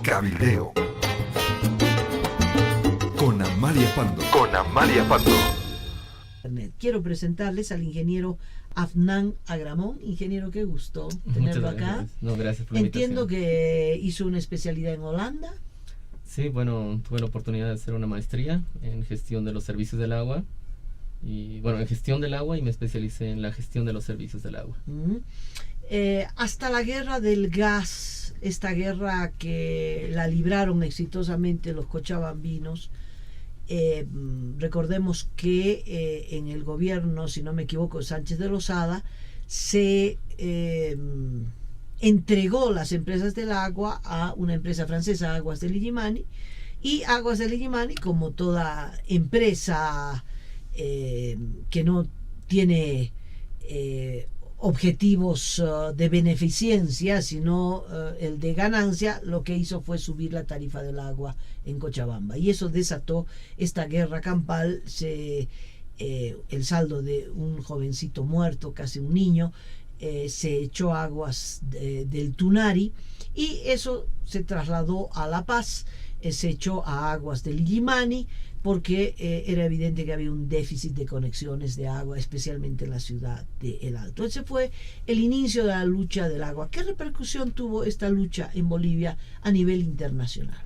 Cabildeo. Con Amalia Pando. Quiero presentarles al ingeniero Afnan Agramón. Ingeniero, qué gusto tenerlo acá. No, gracias por la Entiendo invitación. que hizo una especialidad en Holanda. Sí, bueno, tuve la oportunidad de hacer una maestría en gestión de los servicios del agua. Y bueno, en gestión del agua, y me especialicé en la gestión de los servicios del agua. Hasta la guerra del gas, esta guerra que la libraron exitosamente los cochabambinos, recordemos que en el gobierno, si no me equivoco, Sánchez de Lozada, se entregó las empresas del agua a una empresa francesa, Aguas del Illimani, y Aguas del Illimani, como toda empresa que no tiene objetivos de beneficencia, sino el de ganancia, lo que hizo fue subir la tarifa del agua en Cochabamba, y eso desató esta guerra campal. El saldo de un jovencito muerto, casi un niño, se echó aguas del Tunari, y eso se trasladó a La Paz, se echó a aguas del Illimani, porque era evidente que había un déficit de conexiones de agua, especialmente en la ciudad de El Alto. Ese fue el inicio de la lucha del agua. ¿Qué repercusión tuvo esta lucha en Bolivia a nivel internacional?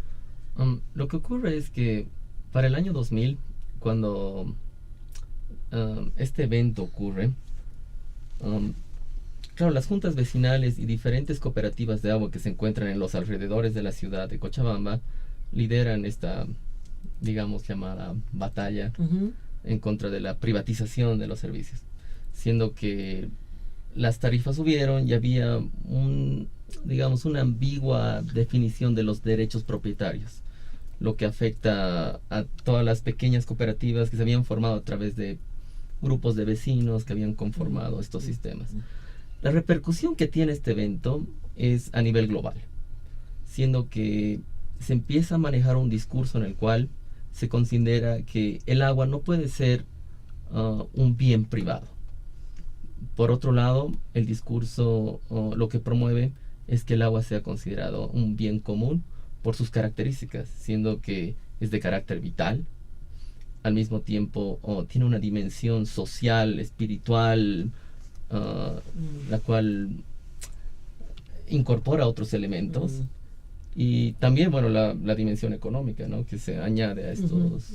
Lo que ocurre es que para el año 2000, cuando este evento ocurre, claro, las juntas vecinales y diferentes cooperativas de agua que se encuentran en los alrededores de la ciudad de Cochabamba lideran esta, digamos, llamada batalla en contra de la privatización de los servicios, siendo que las tarifas subieron y había una ambigua definición de los derechos propietarios, lo que afecta a todas las pequeñas cooperativas que se habían formado a través de grupos de vecinos que habían conformado estos sistemas. La repercusión que tiene este evento es a nivel global, siendo que se empieza a manejar un discurso en el cual se considera que el agua no puede ser un bien privado. Por otro lado, el discurso lo que promueve es que el agua sea considerado un bien común por sus características, siendo que es de carácter vital, al mismo tiempo tiene una dimensión social, espiritual, la cual incorpora otros elementos. Y también, bueno, la dimensión económica, ¿no?, que se añade a estos.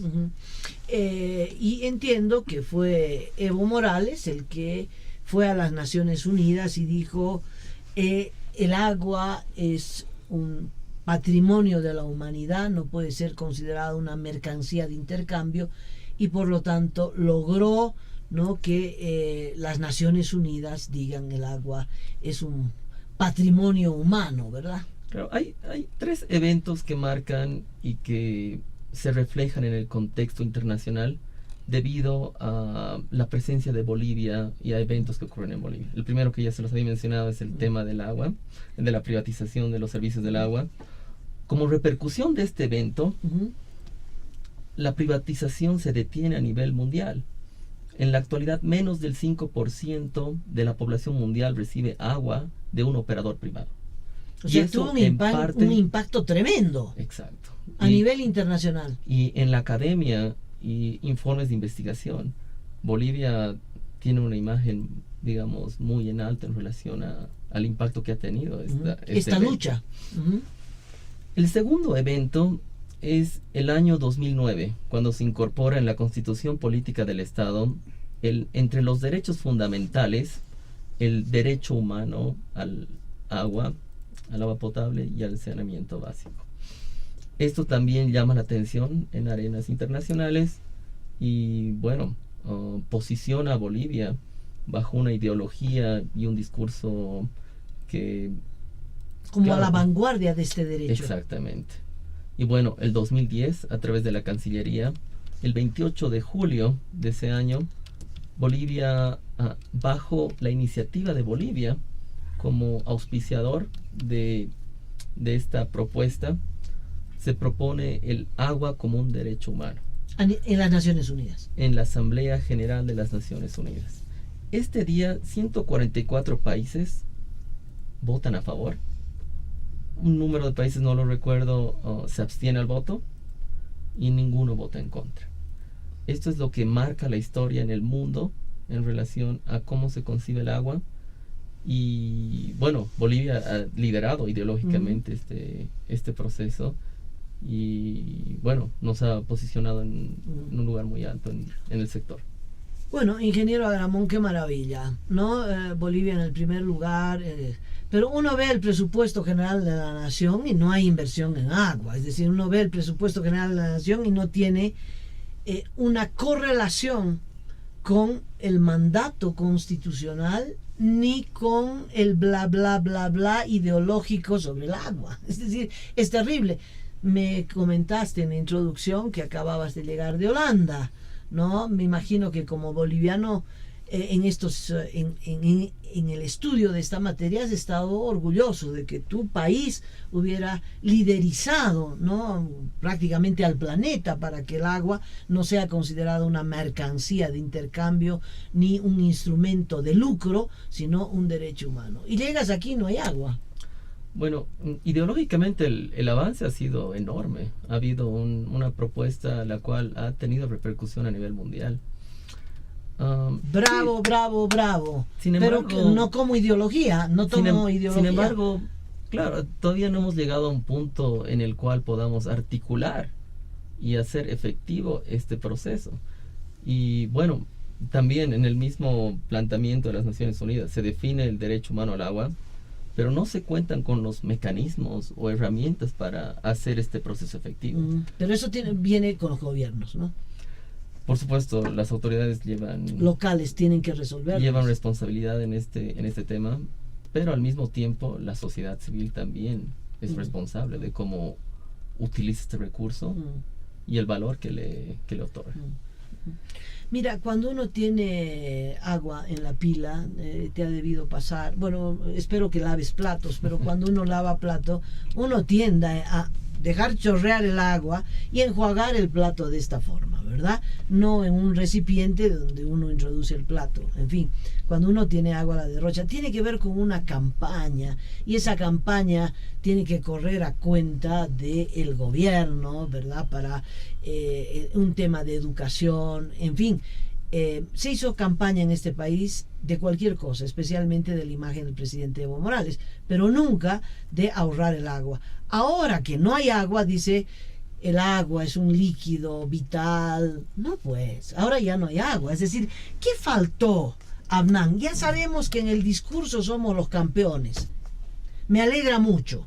Y entiendo que fue Evo Morales el que fue a las Naciones Unidas y dijo: el agua es un patrimonio de la humanidad, no puede ser considerada una mercancía de intercambio, y por lo tanto logró, ¿no?, que las Naciones Unidas digan el agua es un patrimonio humano, ¿verdad? Claro, hay tres eventos que marcan y que se reflejan en el contexto internacional debido a la presencia de Bolivia y a eventos que ocurren en Bolivia. El primero, que ya se los había mencionado, es el tema del agua, de la privatización de los servicios del agua. Como repercusión de este evento, la privatización se detiene a nivel mundial. En la actualidad, menos del 5% de la población mundial recibe agua de un operador privado. O sea, tuvo un impacto tremendo. Exacto. A nivel internacional. Y en la academia y informes de investigación, Bolivia tiene una imagen, digamos, muy en alto en relación al impacto que ha tenido esta lucha. El segundo evento es el año 2009, cuando se incorpora en la Constitución Política del Estado, entre los derechos fundamentales, el derecho humano al agua potable y al saneamiento básico. Esto también llama la atención en arenas internacionales y, bueno, posiciona a Bolivia bajo una ideología y un discurso que... como a la vanguardia de este derecho. Exactamente. Y bueno, el 2010, a través de la Cancillería, el 28 de julio de ese año, Bolivia, bajo la iniciativa de Bolivia, como auspiciador de esta propuesta, se propone el agua como un derecho humano. En las Naciones Unidas. En la Asamblea General de las Naciones Unidas. Este día, 144 países votan a favor un número de países, no lo recuerdo, se abstiene al voto y ninguno vota en contra. Esto es lo que marca la historia en el mundo en relación a cómo se concibe el agua. Y bueno, Bolivia ha liderado ideológicamente este proceso y bueno, nos ha posicionado en un lugar muy alto en el sector. Bueno, ingeniero Agramón, qué maravilla, ¿no? Bolivia en el primer lugar, pero uno ve el presupuesto general de la nación y no hay inversión en agua, es decir, uno ve el presupuesto general de la nación y no tiene una correlación con el mandato constitucional ni con el bla bla bla bla ideológico sobre el agua. Es decir, es terrible. Me comentaste en la introducción que acababas de llegar de Holanda, ¿no? Me imagino que como boliviano en el estudio de esta materia has estado orgulloso de que tu país hubiera liderizado, ¿no?, prácticamente al planeta para que el agua no sea considerada una mercancía de intercambio ni un instrumento de lucro, sino un derecho humano. Y llegas aquí y no hay agua. Bueno, ideológicamente el avance ha sido enorme. Ha habido una propuesta la cual ha tenido repercusión a nivel mundial. Bravo, sí. Bravo, bravo. Sin embargo, pero no como ideología, no tomo ideología. Sin embargo, claro, todavía no hemos llegado a un punto en el cual podamos articular y hacer efectivo este proceso. Y bueno, también en el mismo planteamiento de las Naciones Unidas se define el derecho humano al agua, pero no se cuentan con los mecanismos o herramientas para hacer este proceso efectivo. Pero eso viene con los gobiernos, ¿no? Por supuesto, las autoridades locales tienen que resolver. Llevan responsabilidad en este tema, pero al mismo tiempo la sociedad civil también es responsable de cómo utiliza este recurso y el valor que le otorga. Mira, cuando uno tiene agua en la pila, te ha debido pasar, bueno, espero que laves platos, pero cuando uno lava plato, uno tiende a dejar chorrear el agua y enjuagar el plato de esta forma, ¿verdad? No en un recipiente donde uno introduce el plato. En fin, cuando uno tiene agua a la derrocha, tiene que ver con una campaña, y esa campaña tiene que correr a cuenta del gobierno, ¿verdad? Para un tema de educación, en fin. Se hizo campaña en este país de cualquier cosa, especialmente de la imagen del presidente Evo Morales, pero nunca de ahorrar el agua. Ahora que no hay agua, dice, el agua es un líquido vital. No, pues, ahora ya no hay agua. Es decir, ¿qué faltó, Abnán? Ya sabemos que en el discurso somos los campeones. Me alegra mucho.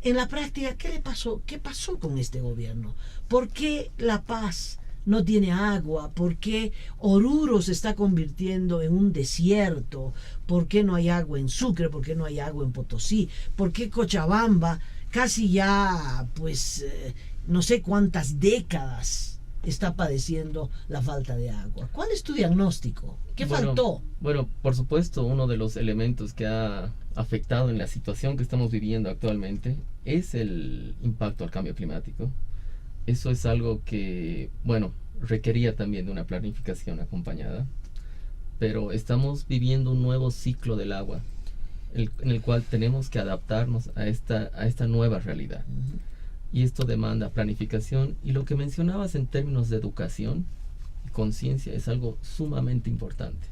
En la práctica, ¿qué le pasó? ¿Qué pasó con este gobierno? ¿Por qué La Paz no tiene agua? ¿Por qué Oruro se está convirtiendo en un desierto? ¿Por qué no hay agua en Sucre? ¿Por qué no hay agua en Potosí? ¿Por qué Cochabamba casi ya, pues, no sé cuántas décadas está padeciendo la falta de agua? ¿Cuál es tu diagnóstico? ¿Qué faltó? Bueno, por supuesto, uno de los elementos que ha afectado en la situación que estamos viviendo actualmente es el impacto al cambio climático. Eso es algo que, bueno, requería también de una planificación acompañada, pero estamos viviendo un nuevo ciclo del agua, en el cual tenemos que adaptarnos a esta nueva realidad. Y esto demanda planificación, y lo que mencionabas en términos de educación y conciencia es algo sumamente importante.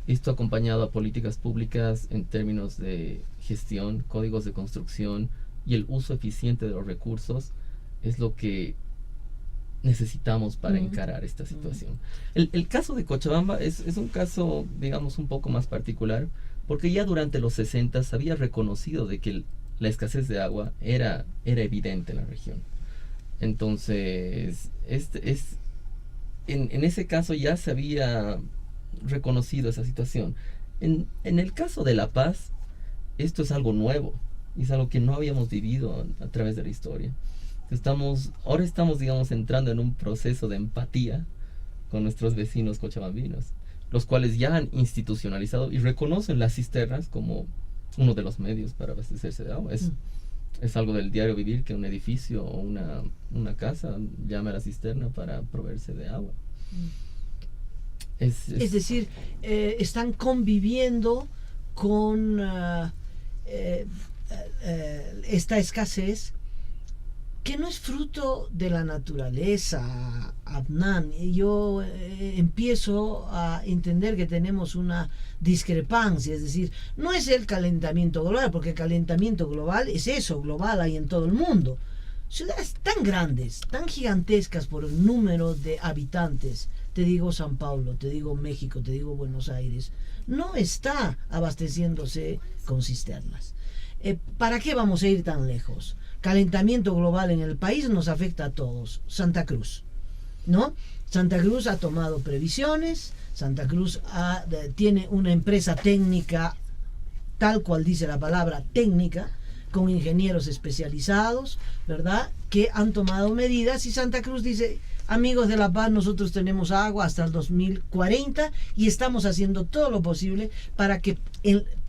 Esto acompañado a políticas públicas en términos de gestión, códigos de construcción y el uso eficiente de los recursos es lo que necesitamos para encarar esta situación. El caso de Cochabamba es un caso, digamos, un poco más particular, porque ya durante los 60 se había reconocido de que la escasez de agua era evidente en la región. Entonces, en ese caso ya se había reconocido esa situación. En el caso de La Paz, esto es algo nuevo, y es algo que no habíamos vivido a través de la historia. Ahora estamos, digamos, entrando en un proceso de empatía con nuestros vecinos cochabambinos, los cuales ya han institucionalizado y reconocen las cisternas como uno de los medios para abastecerse de agua. Es algo del diario vivir que un edificio o una casa llame a la cisterna para proveerse de agua. Es decir, están conviviendo con esta escasez, que no es fruto de la naturaleza, Adnan. Yo empiezo a entender que tenemos una discrepancia, es decir, no es el calentamiento global, porque el calentamiento global es eso, global, hay en todo el mundo. Ciudades tan grandes, tan gigantescas por el número de habitantes, te digo San Paulo, te digo México, te digo Buenos Aires, no está abasteciéndose con cisternas. ¿Para qué vamos a ir tan lejos? Calentamiento global en el país nos afecta a todos. Santa Cruz, ¿no? Santa Cruz ha tomado previsiones, Santa Cruz tiene una empresa técnica, tal cual dice la palabra técnica, con ingenieros especializados, ¿verdad?, que han tomado medidas, y Santa Cruz dice: amigos de La Paz, nosotros tenemos agua hasta el 2040 y estamos haciendo todo lo posible para que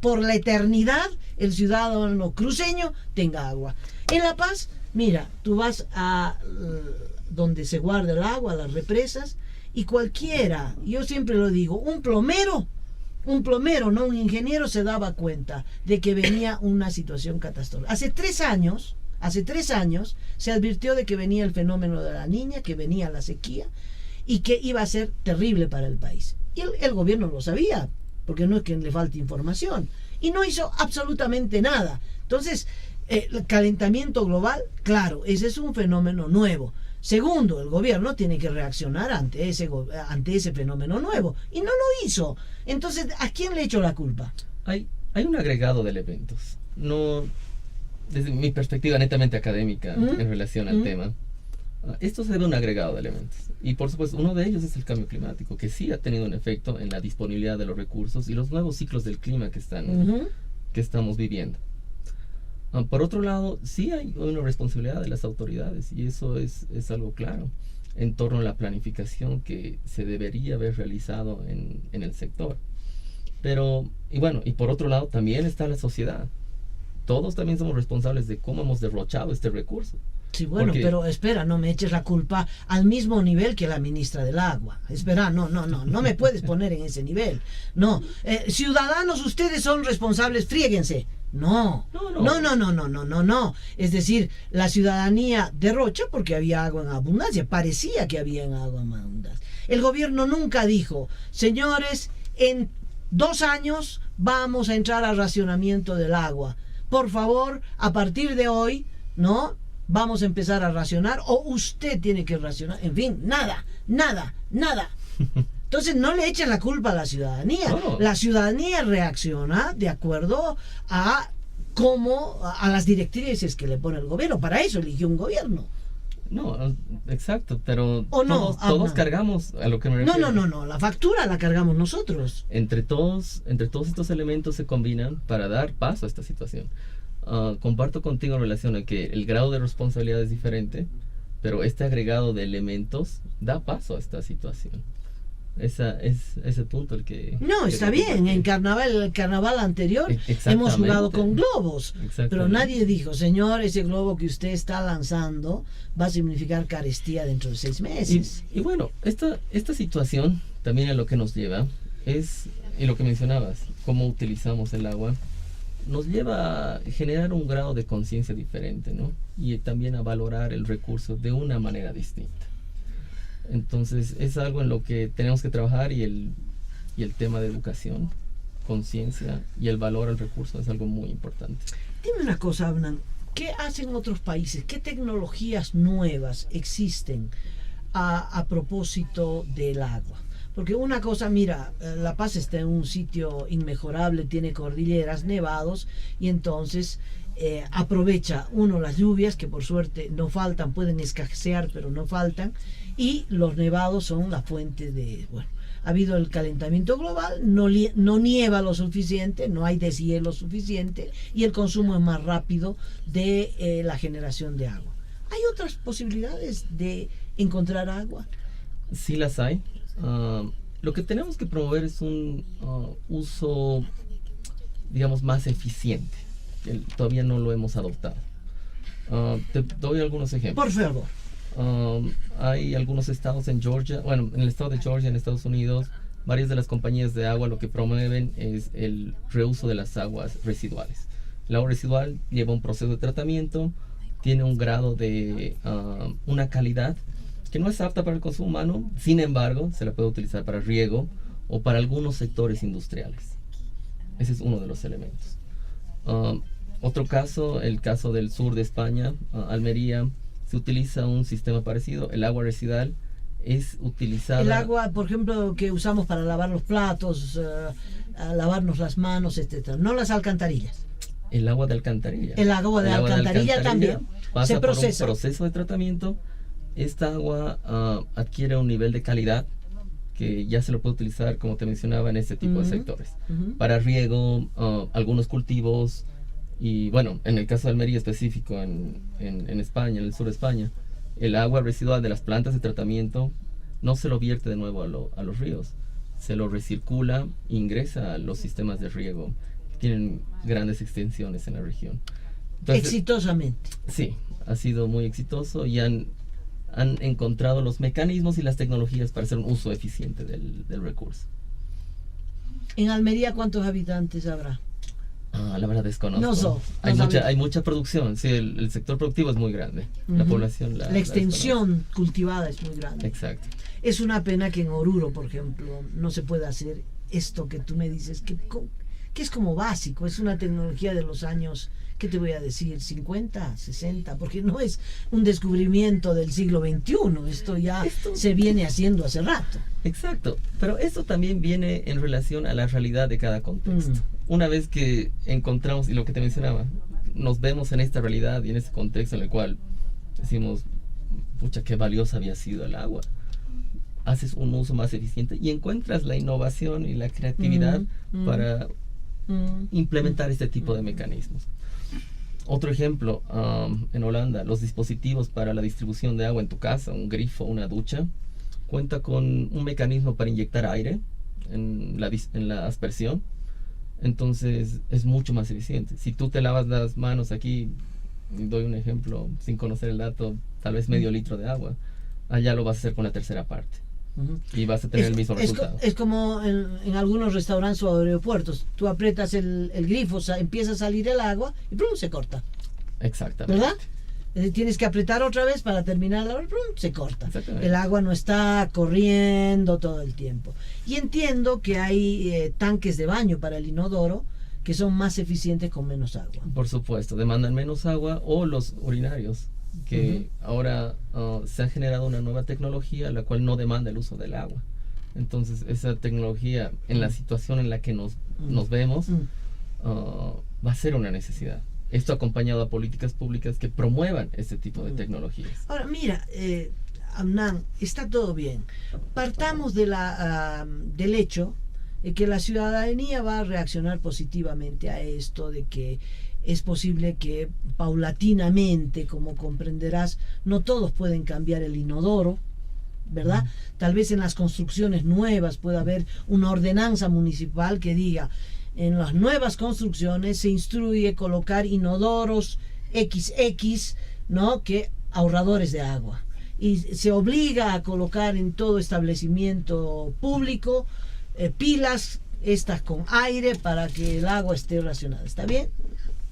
por la eternidad el ciudadano cruceño tenga agua. En La Paz, mira, tú vas a donde se guarda el agua, a las represas, y cualquiera, yo siempre lo digo, un plomero, no un ingeniero, se daba cuenta de que venía una situación catastrófica. Hace 3 años se advirtió de que venía el fenómeno de la Niña, que venía la sequía y que iba a ser terrible para el país. Y el gobierno lo sabía, porque no es que le falte información, y no hizo absolutamente nada. Entonces, el calentamiento global, claro, ese es un fenómeno nuevo. Segundo, el gobierno tiene que reaccionar ante ese fenómeno nuevo, y no lo hizo. Entonces, ¿a quién le echo la culpa? Hay un agregado de elementos. No, desde mi perspectiva netamente académica en relación al tema, esto se debe a un agregado de elementos. Y por supuesto, uno de ellos es el cambio climático, que sí ha tenido un efecto en la disponibilidad de los recursos y los nuevos ciclos del clima que estamos viviendo. Por otro lado, sí hay una responsabilidad de las autoridades, y eso es algo claro, en torno a la planificación que se debería haber realizado en el sector. Pero, y por otro lado, también está la sociedad. Todos también somos responsables de cómo hemos derrochado este recurso. Sí, bueno, pero espera, no me eches la culpa al mismo nivel que la ministra del Agua. Espera, no me puedes poner en ese nivel. No, ciudadanos, ustedes son responsables, fríguense. No. Es decir, la ciudadanía derrocha porque había agua en abundancia, parecía que había agua en abundancia. El gobierno nunca dijo: señores, en 2 años vamos a entrar al racionamiento del agua. Por favor, a partir de hoy, ¿no?, vamos a empezar a racionar, o usted tiene que racionar. En fin, nada. Entonces no le echen la culpa a la ciudadanía. No. La ciudadanía reacciona de acuerdo a las directrices que le pone el gobierno. Para eso eligió un gobierno. No, exacto, pero no, todos cargamos a lo que me refiero. No, la factura la cargamos nosotros. Entre todos estos elementos se combinan para dar paso a esta situación. Comparto contigo en relación a que el grado de responsabilidad es diferente, pero este agregado de elementos da paso a esta situación. Es ese punto el que... No, está bien, en el carnaval anterior hemos jugado con globos, pero nadie dijo: señor, ese globo que usted está lanzando va a significar carestía dentro de 6 meses. Y bueno, esta situación también a lo que nos lleva es, y lo que mencionabas, cómo utilizamos el agua, nos lleva a generar un grado de conciencia diferente, ¿no? Y también a valorar el recurso de una manera distinta. Entonces es algo en lo que tenemos que trabajar, y el tema de educación, conciencia y el valor al recurso es algo muy importante. Dime una cosa, Abnan, ¿qué hacen otros países? ¿Qué tecnologías nuevas existen a propósito del agua? Porque una cosa, mira, La Paz está en un sitio inmejorable, tiene cordilleras, nevados, y entonces aprovecha las lluvias, que por suerte no faltan, pueden escasear, pero no faltan, y los nevados son la fuente de... Bueno, ha habido el calentamiento global, no nieva lo suficiente, no hay deshielo suficiente, y el consumo es más rápido de la generación de agua. ¿Hay otras posibilidades de encontrar agua? Sí las hay. Lo que tenemos que promover es un uso, digamos, más eficiente, que todavía no lo hemos adoptado. Te doy algunos ejemplos. Por favor. Hay algunos estados en Georgia, en el estado de Georgia, en Estados Unidos, varias de las compañías de agua lo que promueven es el reuso de las aguas residuales. El agua residual lleva un proceso de tratamiento, tiene un grado de una calidad que no es apta para el consumo humano, sin embargo, se la puede utilizar para riego o para algunos sectores industriales. Ese es uno de los elementos. Otro caso, el caso del sur de España, Almería, se utiliza un sistema parecido. El agua residual es utilizada... El agua, por ejemplo, que usamos para lavar los platos, a lavarnos las manos, etcétera, no las alcantarillas. El agua de alcantarilla. El agua de alcantarilla también pasa se procesa. por un proceso de tratamiento. Esta agua adquiere un nivel de calidad que ya se lo puede utilizar, como te mencionaba, en este tipo de sectores. Para riego, algunos cultivos, y bueno, en el caso de Almería específico, en España, en el sur de España, el agua residual de las plantas de tratamiento no se lo vierte de nuevo a los ríos, se lo recircula e ingresa a los sistemas de riego que tienen grandes extensiones en la región. Entonces, exitosamente. Sí, ha sido muy exitoso y han encontrado los mecanismos y las tecnologías para hacer un uso eficiente del recurso. ¿En Almería cuántos habitantes habrá? La verdad desconozco. Hay mucha producción, sí, el sector productivo es muy grande. La población la extensión cultivada es muy grande. Exacto. Es una pena que en Oruro, por ejemplo, no se pueda hacer esto que tú me dices, que es como básico, es una tecnología de los años, ¿qué te voy a decir? 50, 60, porque no es un descubrimiento del siglo XXI, esto se viene haciendo hace rato. Exacto, pero esto también viene en relación a la realidad de cada contexto. Una vez que encontramos, y lo que te mencionaba, nos vemos en esta realidad y en este contexto en el cual decimos, pucha, qué valiosa había sido el agua. Haces un uso más eficiente y encuentras la innovación y la creatividad para implementar este tipo de mecanismos. Otro ejemplo, en Holanda, los dispositivos para la distribución de agua en tu casa, un grifo, una ducha, cuenta con un mecanismo para inyectar aire en la aspersión. Entonces es mucho más eficiente. Si tú te lavas las manos aquí, doy un ejemplo sin conocer el dato, tal vez medio litro de agua, allá lo vas a hacer con la tercera parte. Y vas a tener el mismo resultado. Es como en algunos restaurantes o aeropuertos. Tú aprietas el grifo, empieza a salir el agua y ¡prum! Se corta. Exactamente. ¿Verdad? Tienes que apretar otra vez para terminar la hora, se corta. El agua no está corriendo todo el tiempo. Y entiendo que hay tanques de baño para el inodoro que son más eficientes con menos agua. Por supuesto, demandan menos agua, o los urinarios, que ahora se ha generado una nueva tecnología la cual no demanda el uso del agua. Entonces esa tecnología, en la situación en la que nos vemos, va a ser una necesidad. Esto acompañado a políticas públicas que promuevan este tipo de tecnologías. Ahora, mira, Amnan, está todo bien. Partamos del hecho de que la ciudadanía va a reaccionar positivamente a esto, de que es posible que paulatinamente, como comprenderás, no todos pueden cambiar el inodoro, ¿verdad? Tal vez en las construcciones nuevas pueda haber una ordenanza municipal que diga: en las nuevas construcciones se instruye colocar inodoros XX, ¿no?, que ahorradores de agua. Y se obliga a colocar en todo establecimiento público pilas estas con aire para que el agua esté racionada. ¿Está bien?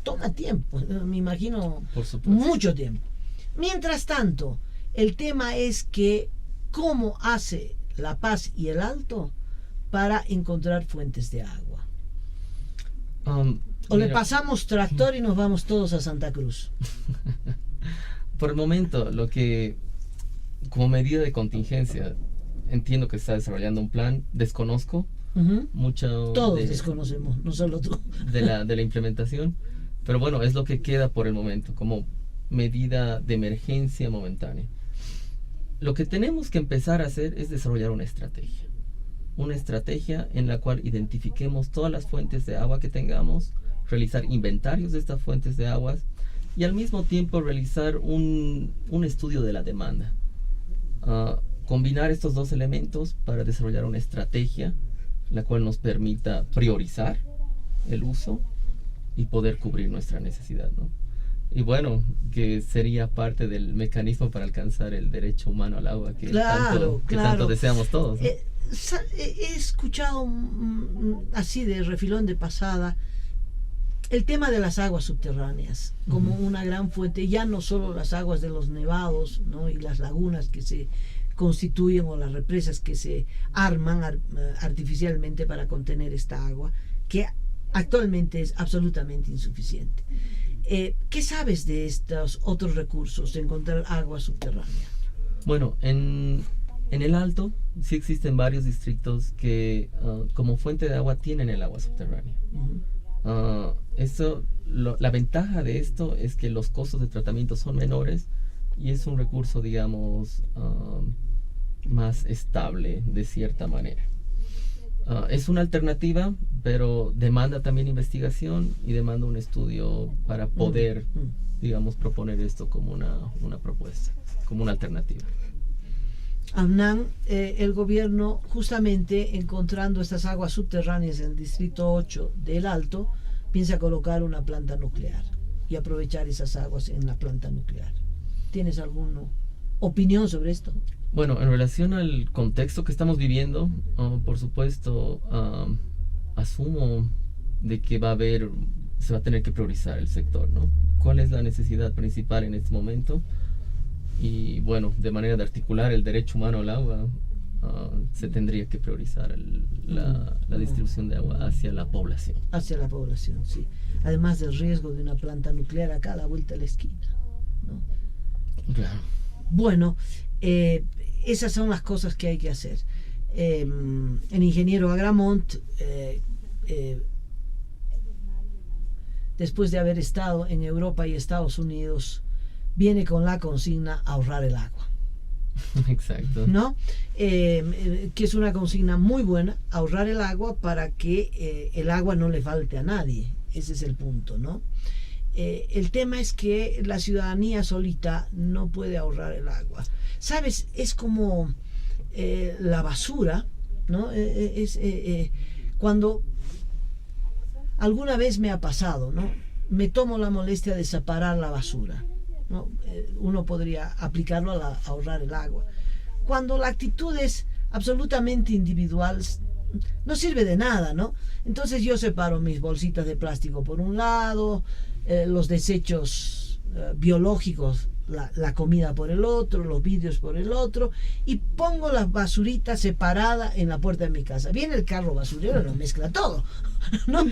Toma tiempo, me imagino, mucho tiempo. Mientras tanto, el tema es que ¿cómo hace La Paz y el Alto para encontrar fuentes de agua? O le pasamos tractor y nos vamos todos a Santa Cruz. Por el momento, lo que, como medida de contingencia, entiendo que está desarrollando un plan, desconozco mucho. Todos desconocemos, no solo tú. De la implementación, pero bueno, es lo que queda por el momento, como medida de emergencia momentánea. Lo que tenemos que empezar a hacer es desarrollar una estrategia en la cual identifiquemos todas las fuentes de agua que tengamos, realizar inventarios de estas fuentes de aguas y al mismo tiempo realizar un estudio de la demanda. Combinar estos dos elementos para desarrollar una estrategia la cual nos permita priorizar el uso y poder cubrir nuestra necesidad, ¿no? Y bueno, que sería parte del mecanismo para alcanzar el derecho humano al agua que tanto deseamos todos, ¿no? He escuchado así de refilón de pasada el tema de las aguas subterráneas como una gran fuente, ya no solo las aguas de los nevados, ¿no? Y las lagunas que se constituyen o las represas que se arman artificialmente para contener esta agua, que actualmente es absolutamente insuficiente. ¿Qué sabes de estos otros recursos de encontrar agua subterránea? Bueno, en el Alto sí existen varios distritos que como fuente de agua tienen el agua subterránea. La ventaja de esto es que los costos de tratamiento son menores y es un recurso, digamos, más estable de cierta manera. Es una alternativa, pero demanda también investigación y demanda un estudio para poder, digamos, proponer esto como una propuesta, como una alternativa. Amnan, el gobierno, justamente encontrando estas aguas subterráneas en el distrito 8 del Alto, piensa colocar una planta nuclear y aprovechar esas aguas en la planta nuclear. ¿Tienes alguna opinión sobre esto? Bueno, en relación al contexto que estamos viviendo, por supuesto, asumo de que se va a tener que priorizar el sector, ¿no? ¿Cuál es la necesidad principal en este momento? Y bueno, de manera de articular el derecho humano al agua, se tendría que priorizar la distribución de agua hacia la población. Hacia la población, sí. Además del riesgo de una planta nuclear acá a la vuelta de la esquina, ¿no? Claro. Bueno, esas son las cosas que hay que hacer. El ingeniero Agramont, después de haber estado en Europa y Estados Unidos, viene con la consigna ahorrar el agua. Exacto. ¿No? Que es una consigna muy buena, ahorrar el agua para que el agua no le falte a nadie. Ese es el punto, ¿no? El tema es que la ciudadanía solita no puede ahorrar el agua. ¿Sabes? Es como la basura, ¿no? Cuando alguna vez me ha pasado, ¿no? Me tomo la molestia de separar la basura, ¿no? Uno podría aplicarlo a ahorrar el agua. Cuando la actitud es absolutamente individual, no sirve de nada, ¿no? Entonces yo separo mis bolsitas de plástico por un lado, los desechos biológicos, la comida por el otro, los vidrios por el otro, y pongo la basurita separada en la puerta de mi casa. Viene el carro basurero, lo mezcla todo, ¿no?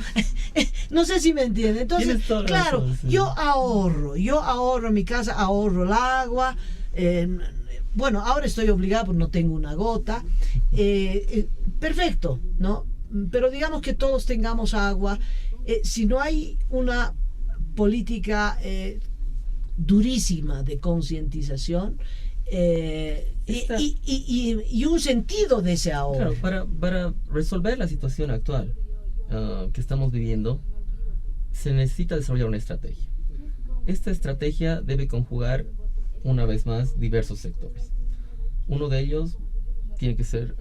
No sé si me entiende. Entonces, claro, razón, sí. yo ahorro en mi casa, ahorro el agua. Bueno, ahora estoy obligada porque no tengo una gota. Perfecto, ¿no? Pero digamos que todos tengamos agua. Si no hay una política durísima de concientización y un sentido de ese ahorro. Claro, para resolver la situación actual que estamos viviendo, se necesita desarrollar una estrategia. Esta estrategia debe conjugar, una vez más, diversos sectores. Uno de ellos tiene que ser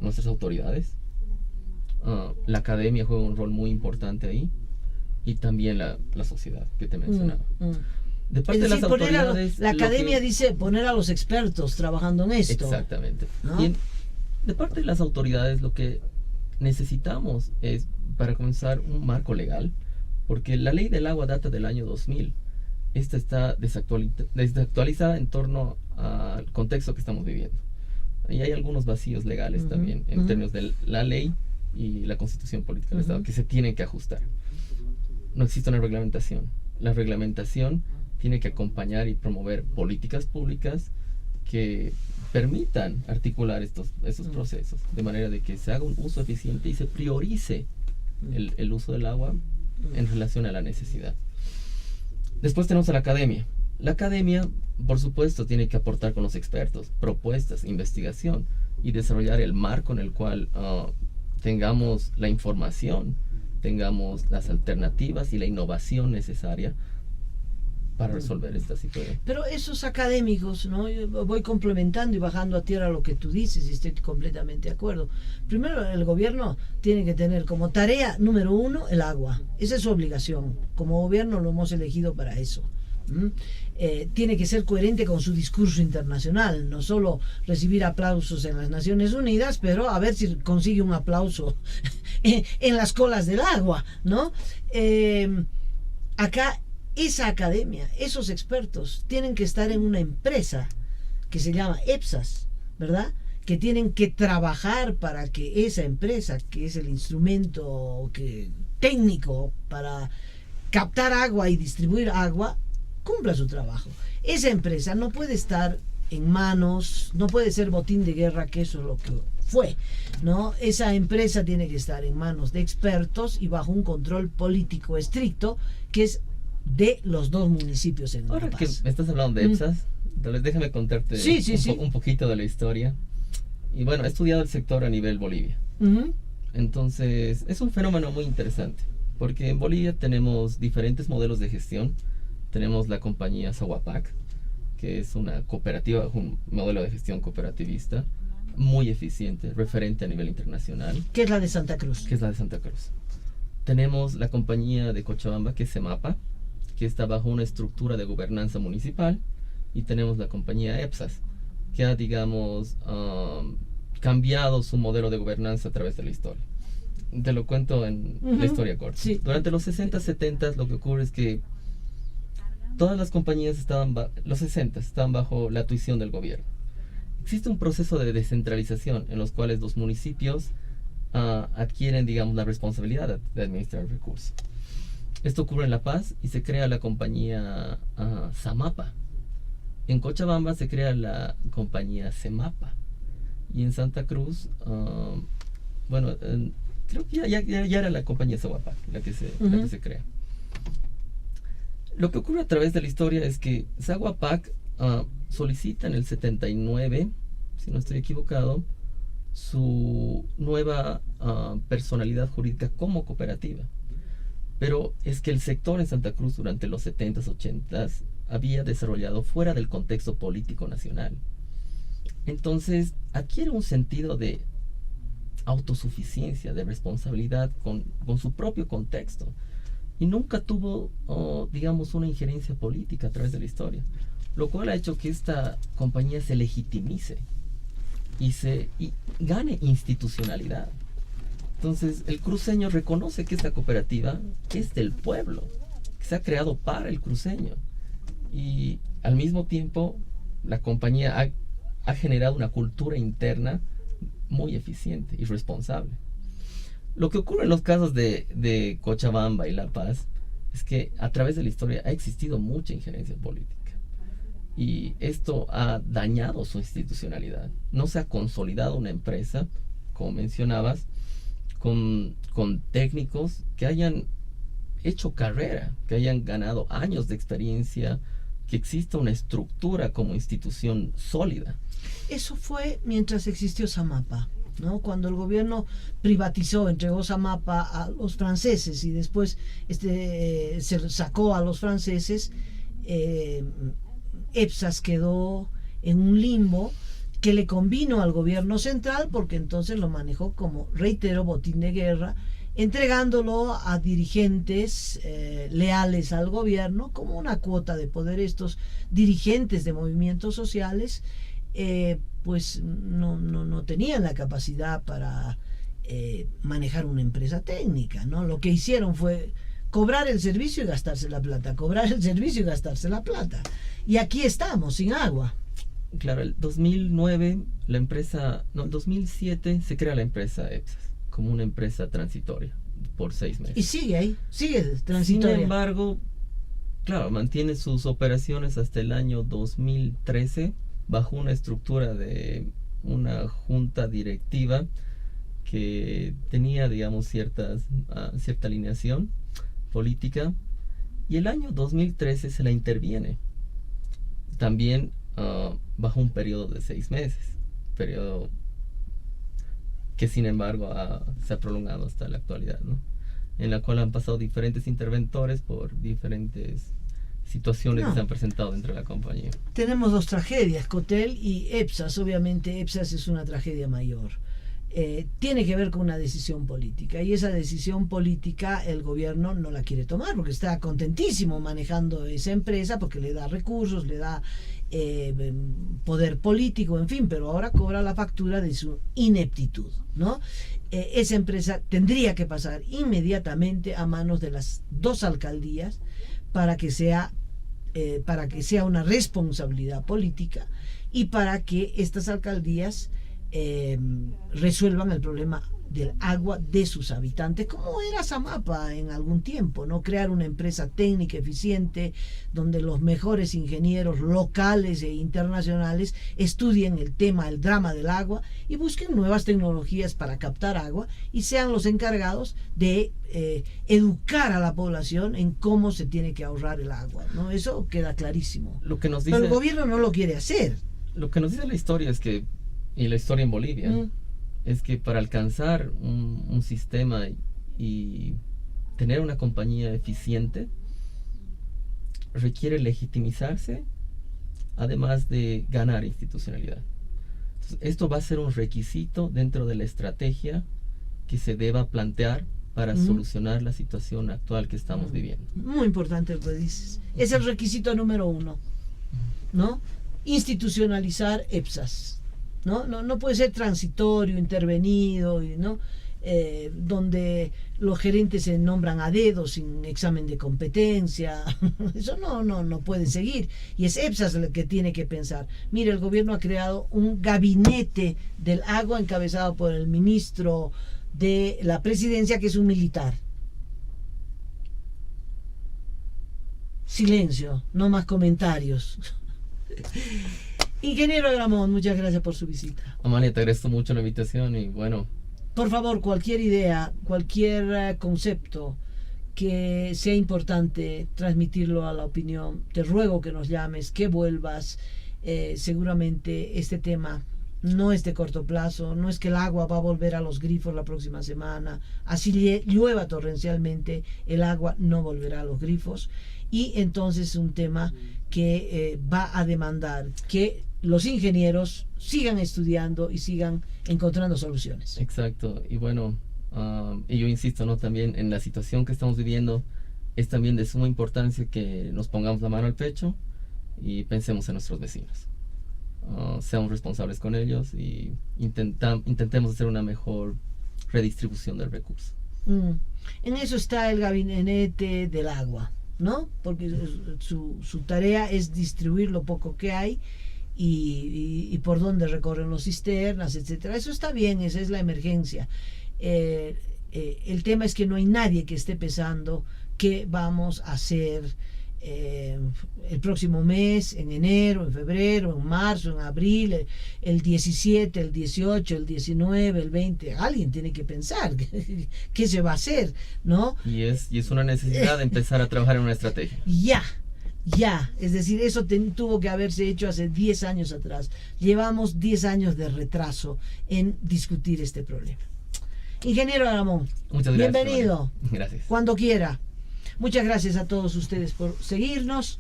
nuestras autoridades. La academia juega un rol muy importante ahí, y también la sociedad que te mencionaba. De parte de las autoridades, la academia dice poner a los expertos trabajando en esto. Exactamente. ¿No? Y de parte de las autoridades, lo que necesitamos es, para comenzar, un marco legal, porque la ley del agua data del año 2000. Esta está desactualizada en torno al contexto que estamos viviendo. Y hay algunos vacíos legales también en términos de la ley y la constitución política del Estado que se tienen que ajustar. No existe una reglamentación. La reglamentación tiene que acompañar y promover políticas públicas que permitan articular estos procesos, de manera de que se haga un uso eficiente y se priorice el uso del agua en relación a la necesidad. Después tenemos a la academia. La academia, por supuesto, tiene que aportar con los expertos propuestas, investigación y desarrollar el marco en el cual tengamos la información, tengamos las alternativas y la innovación necesaria para resolver esta situación. Pero esos académicos, ¿no? Yo voy complementando y bajando a tierra lo que tú dices y estoy completamente de acuerdo. Primero, el gobierno tiene que tener como tarea número 1 el agua. Esa es su obligación. Como gobierno lo hemos elegido para eso. Tiene que ser coherente con su discurso internacional, no solo recibir aplausos en las Naciones Unidas, pero a ver si consigue un aplauso en las colas del agua, ¿no? acá esa academia, esos expertos, tienen que estar en una empresa que se llama EPSAS, ¿verdad? Que tienen que trabajar para que esa empresa, que es el instrumento técnico para captar agua y distribuir agua, cumpla su trabajo. Esa empresa no puede estar en manos, no puede ser botín de guerra, que eso es lo que fue, ¿no? Esa empresa tiene que estar en manos de expertos y bajo un control político estricto, que es de los dos municipios en La Ahora que Paz. me estás hablando de EPSAS, entonces déjame contarte un poquito de la historia. Y bueno, he estudiado el sector a nivel Bolivia. Entonces, es un fenómeno muy interesante, porque en Bolivia tenemos diferentes modelos de gestión. Tenemos la compañía Saguapac, que es una cooperativa, un modelo de gestión cooperativista muy eficiente, referente a nivel internacional. ¿Qué es la de Santa Cruz? Que es la de Santa Cruz. Tenemos la compañía de Cochabamba, que es CEMAPA, que está bajo una estructura de gobernanza municipal. Y tenemos la compañía EPSAS, que ha, digamos, cambiado su modelo de gobernanza a través de la historia. Te lo cuento en la historia corta. Sí. Durante los 60, 70 lo que ocurre es que todas las compañías los 60 estaban bajo la tuición del gobierno. Existe un proceso de descentralización en los cuales los municipios adquieren, digamos, la responsabilidad de administrar el recurso. Esto ocurre en La Paz y se crea la compañía Samapa. En Cochabamba se crea la compañía CEMAPA. Y en Santa Cruz, creo que ya era la compañía Saguapac la que se crea. Lo que ocurre a través de la historia es que Saguapac solicita en el 79, si no estoy equivocado, su nueva personalidad jurídica como cooperativa. Pero es que el sector en Santa Cruz durante los 70s, 80s había desarrollado fuera del contexto político nacional. Entonces adquiere un sentido de autosuficiencia, de responsabilidad con su propio contexto. Y nunca tuvo, digamos, una injerencia política a través de la historia. Lo cual ha hecho que esta compañía se legitimice y gane institucionalidad. Entonces el cruceño reconoce que esta cooperativa es del pueblo, que se ha creado para el cruceño. Y al mismo tiempo la compañía ha generado una cultura interna muy eficiente y responsable. Lo que ocurre en los casos de Cochabamba y La Paz es que a través de la historia ha existido mucha injerencia política. Y esto ha dañado su institucionalidad. No se ha consolidado una empresa, como mencionabas, con técnicos que hayan hecho carrera, que hayan ganado años de experiencia, que exista una estructura como institución sólida. Eso fue mientras existió Samapa, ¿no? Cuando el gobierno privatizó, entregó Samapa a los franceses y después se sacó a los franceses, EPSAS quedó en un limbo que le convino al gobierno central, porque entonces lo manejó como, reitero, botín de guerra, entregándolo a dirigentes leales al gobierno como una cuota de poder. Estos dirigentes de movimientos sociales pues no tenían la capacidad para manejar una empresa técnica, ¿no? Lo que hicieron fue cobrar el servicio y gastarse la plata, cobrar el servicio y gastarse la plata. Y aquí estamos, sin agua. Claro, el 2009 el 2007 se crea la empresa EPSAS como una empresa transitoria por 6 meses. Y sigue ahí, sigue transitoria. Sin embargo, claro, mantiene sus operaciones hasta el año 2013 bajo una estructura de una junta directiva que tenía, digamos, cierta alineación política, y el año 2013 se la interviene también bajo un periodo de 6 meses, periodo que sin embargo se ha prolongado hasta la actualidad, ¿no? En la cual han pasado diferentes interventores por diferentes situaciones que se han presentado dentro de la compañía. Tenemos 2 tragedias, Cotel y EPSAS. Obviamente EPSAS es una tragedia mayor. Tiene que ver con una decisión política, y esa decisión política el gobierno no la quiere tomar porque está contentísimo manejando esa empresa, porque le da recursos, le da poder político, en fin, pero ahora cobra la factura de su ineptitud, ¿no? Esa empresa tendría que pasar inmediatamente a manos de las 2 alcaldías para que sea una responsabilidad política y para que estas alcaldías resuelvan el problema del agua de sus habitantes, como era Zamapa en algún tiempo, ¿no? Crear una empresa técnica eficiente donde los mejores ingenieros locales e internacionales estudien el drama del agua y busquen nuevas tecnologías para captar agua y sean los encargados de educar a la población en cómo se tiene que ahorrar el agua, ¿no? Eso queda clarísimo. Lo que nos dice, pero el gobierno no lo quiere hacer. Lo que nos dice la historia es que, y la historia en Bolivia, es que para alcanzar un sistema y tener una compañía eficiente requiere legitimizarse, además de ganar institucionalidad. Entonces, esto va a ser un requisito dentro de la estrategia que se deba plantear para solucionar la situación actual que estamos viviendo. Muy importante lo que dices. Es el requisito número 1, ¿no? Institucionalizar EPSAS. No puede ser transitorio, intervenido, ¿no? Donde los gerentes se nombran a dedo sin examen de competencia. Eso no puede seguir. Y es EPSAS el que tiene que pensar. Mire, el gobierno ha creado un gabinete del agua encabezado por el ministro de la presidencia, que es un militar. Silencio, no más comentarios. Ingeniero Agramont, muchas gracias por su visita. Amalia, te agradezco mucho la invitación y bueno. Por favor, cualquier idea, cualquier concepto que sea importante transmitirlo a la opinión, te ruego que nos llames, que vuelvas. Seguramente este tema no es de corto plazo, no es que el agua va a volver a los grifos la próxima semana, así llueva torrencialmente, el agua no volverá a los grifos, y entonces es un tema que va a demandar que los ingenieros sigan estudiando y sigan encontrando soluciones. Exacto, y bueno, y yo insisto, ¿no? También en la situación que estamos viviendo es también de suma importancia que nos pongamos la mano al pecho y pensemos en nuestros vecinos. Seamos responsables con ellos y intentemos hacer una mejor redistribución del recurso. En eso está el gabinete del agua, ¿no? Porque su tarea es distribuir lo poco que hay y por dónde recorren los cisternas, etcétera. Eso está bien, esa es la emergencia. El tema es que no hay nadie que esté pensando qué vamos a hacer el próximo mes, en enero, en febrero, en marzo, en abril, el 17, el 18, el 19, el 20. Alguien tiene que pensar qué se va a hacer, ¿no? Y es una necesidad de empezar a trabajar en una estrategia. Ya, es decir, eso tuvo que haberse hecho hace 10 años atrás. Llevamos 10 años de retraso en discutir este problema. Ingeniero Agramont, muchas gracias. Bienvenido. Gracias. Cuando quiera. Muchas gracias a todos ustedes por seguirnos.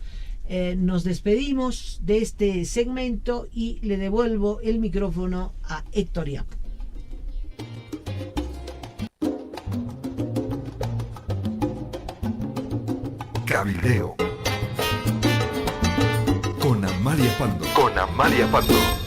Nos despedimos de este segmento y le devuelvo el micrófono a Héctor Yapo. Cabildeo con Amalia Pando.